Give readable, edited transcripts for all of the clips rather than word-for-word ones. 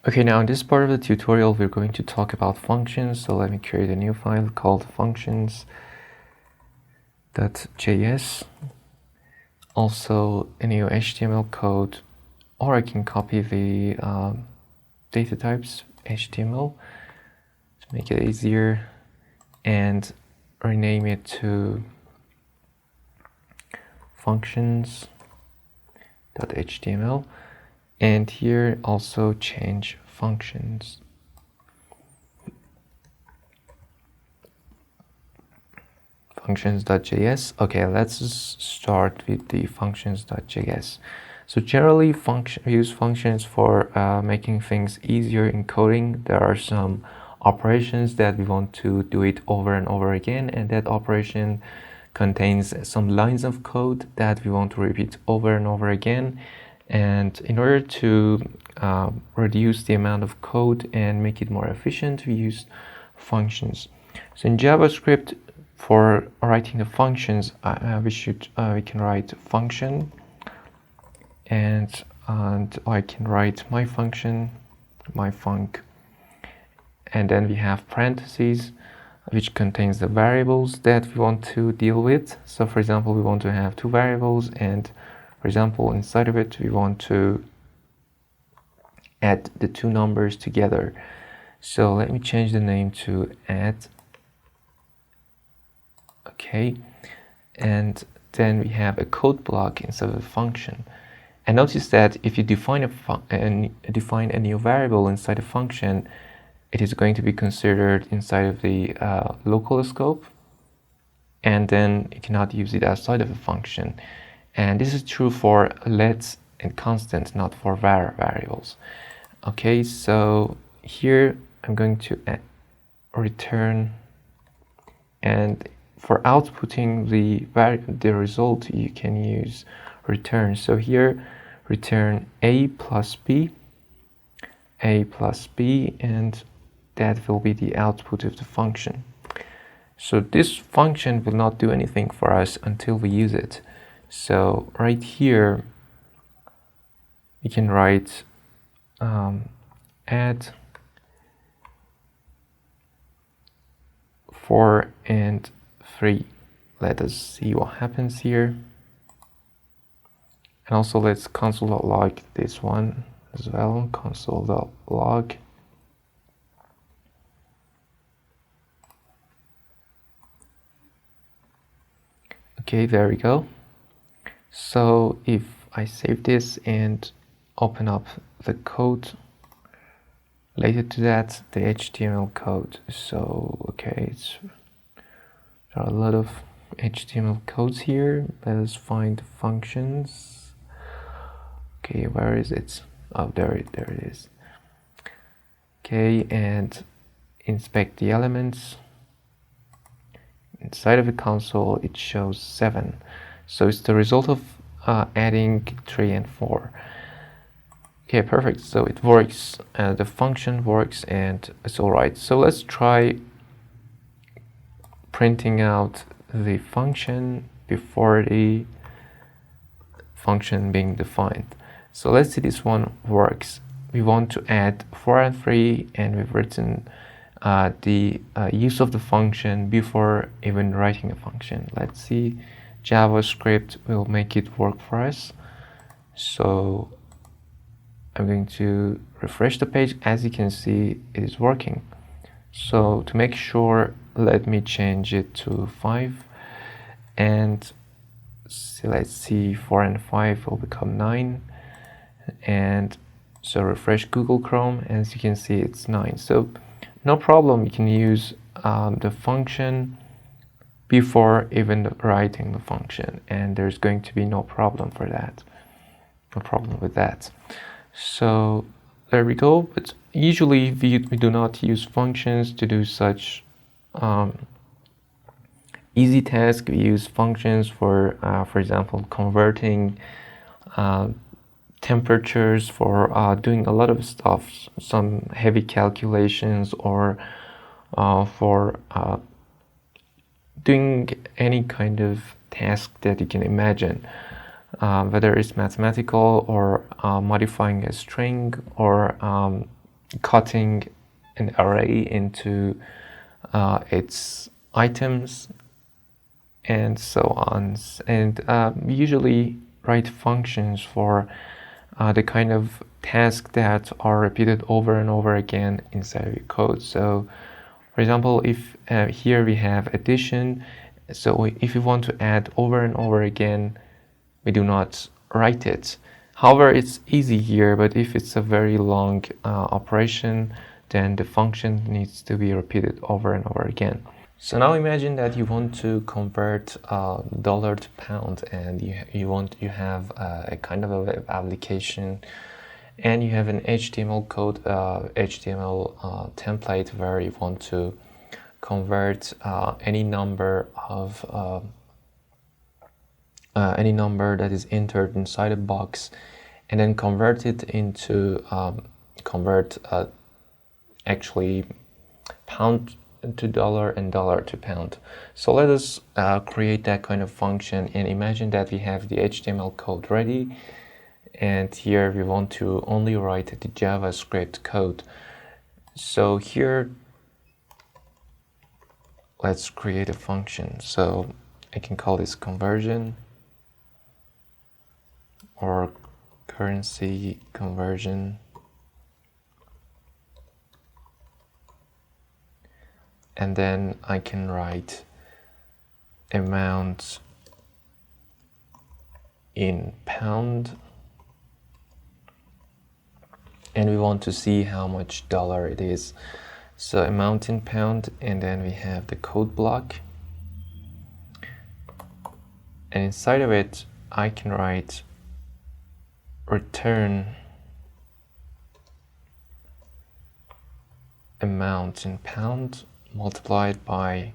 Okay, now in this part of the tutorial, we're going to talk about functions. So let me create a new file called functions.js. Also a new HTML code, or I can copy the data types HTML to make it easier and rename it to functions.html. And here also change functions. Functions.js. Okay, let's start with the functions.js. So generally we use functions for making things easier in coding. There are some operations that we want to do it over and over again, and that operation contains some lines of code that we want to repeat over and over again. And in order to reduce the amount of code and make it more efficient, we use functions. So in JavaScript, for writing the functions, we can write function, and I can write my function, my func, and then we have parentheses, which contains the variables that we want to deal with. So for example, we want to have two variables, and for example, inside of it, we want to add the two numbers together. So let me change the name to add. Okay, and then we have a code block instead of a function. And notice that if you define a new variable inside a function, it is going to be considered inside of the local scope, and then you cannot use it outside of a function. And this is true for lets and constant, not for var variables. Okay, so here I'm going to return, and for outputting the result, you can use return. So here, return a plus b, and that will be the output of the function. So this function will not do anything for us until we use it. So right here, you can write add 4 and 3. Let us see what happens here. And also let's console.log this one as well, console.log. Okay, there we go. So if I save this and open up the code related to that, the HTML code. So, okay, there are a lot of HTML codes here. Let us find functions. Okay, where is it? Oh, there it is. Okay, and inspect the elements. Inside of the console, it shows 7. So it's the result of adding 3 and 4. Okay, perfect. So it works. The function works, and it's all right. So let's try printing out the function before the function being defined. So let's see this one works. We want to add 4 and 3, and we've written the use of the function before even writing a function. Let's see, JavaScript will make it work for us. So I'm going to refresh the page. As you can see, it is working. So to make sure, let me change it to 5, and let's see, 4 and 5 will become 9. And so refresh Google Chrome, as you can see, it's 9. So no problem, you can use the function before even writing the function, and there's going to be no problem for that. No problem with that. So there we go. But usually we do not use functions to do such easy tasks. We use functions for example, converting temperatures, for doing a lot of stuff, some heavy calculations, or for doing any kind of task that you can imagine. Whether it's mathematical, or modifying a string, or cutting an array into its items and so on. And we usually write functions for the kind of tasks that are repeated over and over again inside of your code. So for example, if here we have addition, so if we want to add over and over again, we do not write it. However, it's easy here, but if it's a very long operation, then the function needs to be repeated over and over again. So now imagine that you want to convert dollar to pound, and you have a kind of a web application, and you have an HTML code, HTML template where you want to convert any number that is entered inside a box, and then convert it into actually pound to dollar and dollar to pound. So let us create that kind of function, and imagine that we have the HTML code ready, and here we want to only write the JavaScript code. So here let's create a function. So I can call this conversion or currency conversion. And then I can write amount in pound, and we want to see how much dollar it is. So amount in pound, and then we have the code block, and inside of it I can write return amount in pound multiplied by,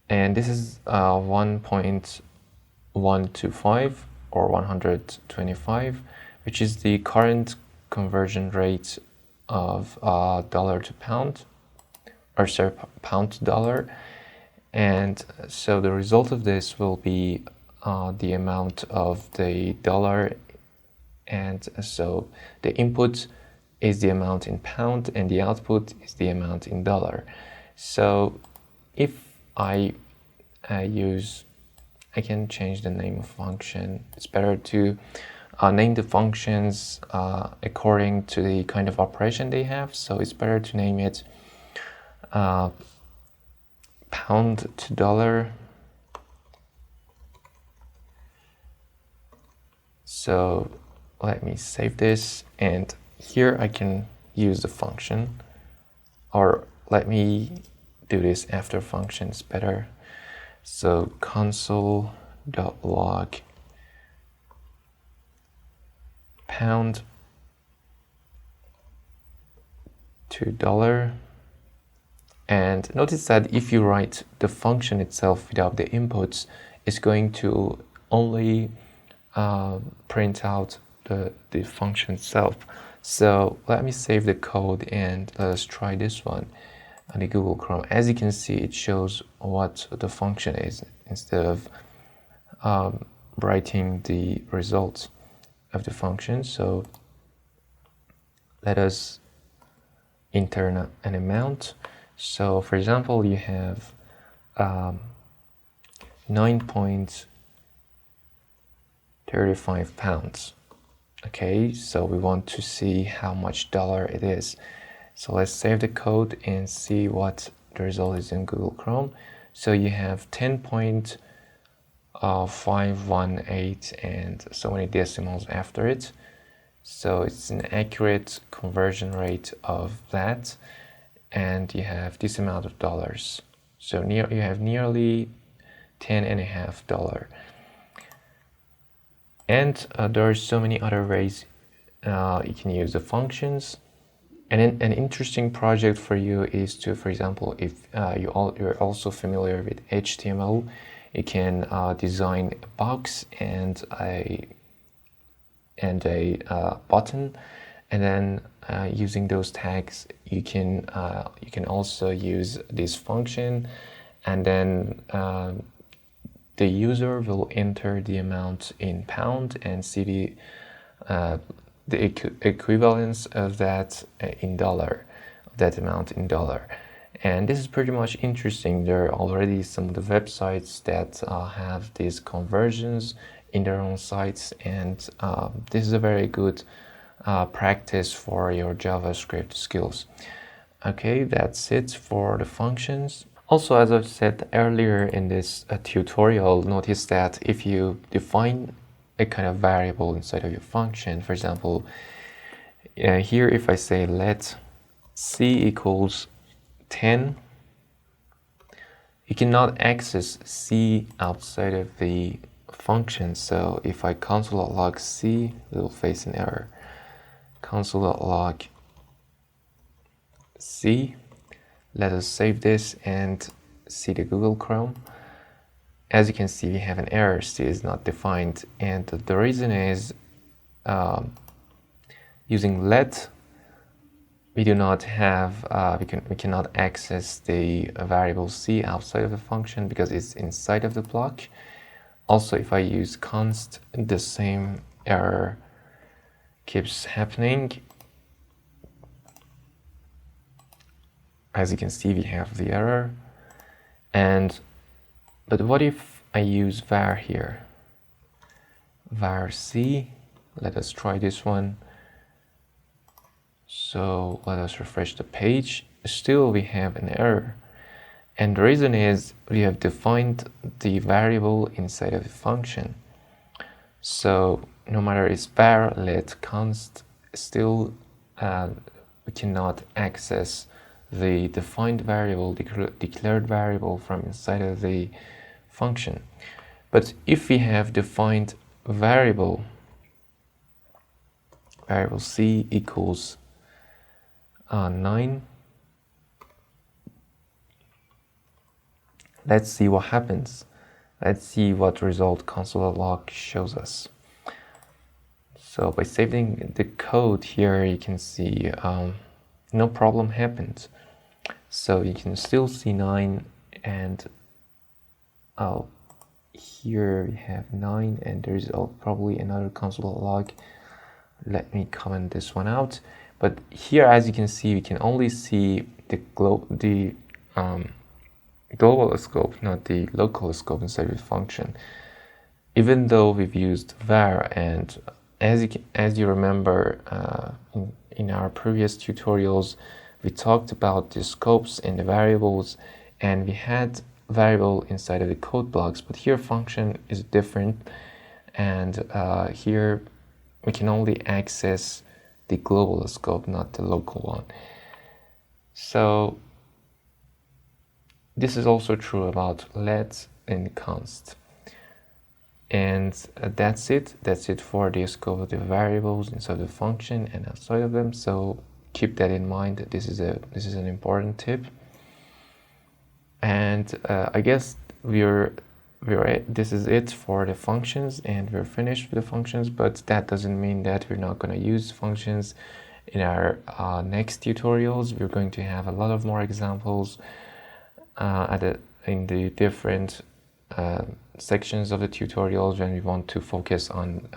and this is 1.125 or 125, which is the current conversion rate of dollar to pound, or sorry, pound to dollar. And so the result of this will be the amount of the dollar, and so the input is the amount in pound and the output is the amount in dollar. So if I can change the name of function. It's better to name the functions according to the kind of operation they have. So it's better to name it pound to dollar. So let me save this, and here I can use the function, or let me do this after functions better. So console.log pound to dollar, and notice that if you write the function itself without the inputs, it's going to only print out the function itself. So let me save the code and let us try this one on the Google Chrome. As you can see, it shows what the function is instead of writing the results of the function. So let us enter an amount. So for example, you have 9.35 pounds. Okay, so we want to see how much dollar it is. So let's save the code and see what the result is in Google Chrome. So you have 10.518 and so many decimals after it. So it's an accurate conversion rate of that, and you have this amount of dollars. So you have nearly $10.50. And there are so many other ways you can use the functions. And an interesting project for you is to, for example, if you're also familiar with HTML, you can design a box and a button, and then using those tags, you can also use this function, and then the user will enter the amount in pound and see the equivalence of that in dollar, of that amount in dollar. And this is pretty much interesting. There are already some of the websites that have these conversions in their own sites, and this is a very good practice for your JavaScript skills. Okay, that's it for the functions. Also, as I've said earlier in this tutorial, notice that if you define a kind of variable inside of your function, for example, here if I say let c equals 10, you cannot access c outside of the function. So if I console.log c, it will face an error. Console.log c. Let us save this and see the Google Chrome. As you can see, we have an error. C is not defined, and the reason is using let, we do not have we cannot access the variable c outside of the function because it's inside of the block. Also, if I use const, the same error keeps happening. As you can see, we have the error. But what if I use var here? Var c. Let us try this one. So let us refresh the page. Still we have an error. And the reason is we have defined the variable inside of the function. So no matter it's var, let, const, still we cannot access the defined variable, declared variable from inside of the function. But if we have defined variable c equals 9, let's see what happens. Let's see what result console.log shows us. So by saving the code here, you can see no problem happened. So you can still see 9, and here we have 9, and there's probably another console.log. Let me comment this one out. But here, as you can see, we can only see the global scope, not the local scope inside the function, even though we've used var. And as you remember, in our previous tutorials, we talked about the scopes and the variables, and we had variable inside of the code blocks, but here function is different, and here we can only access the global scope, not the local one. So this is also true about let and const. And that's it for the scope of the variables inside the function and outside of them. So keep that in mind. This is an important tip. And I guess this is it for the functions, and we're finished with the functions. But that doesn't mean that we're not going to use functions in our next tutorials. We're going to have a lot of more examples in the different sections of the tutorials when we want to focus on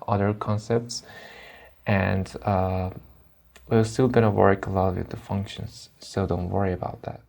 other concepts, and we're still gonna work a lot with the functions, so don't worry about that.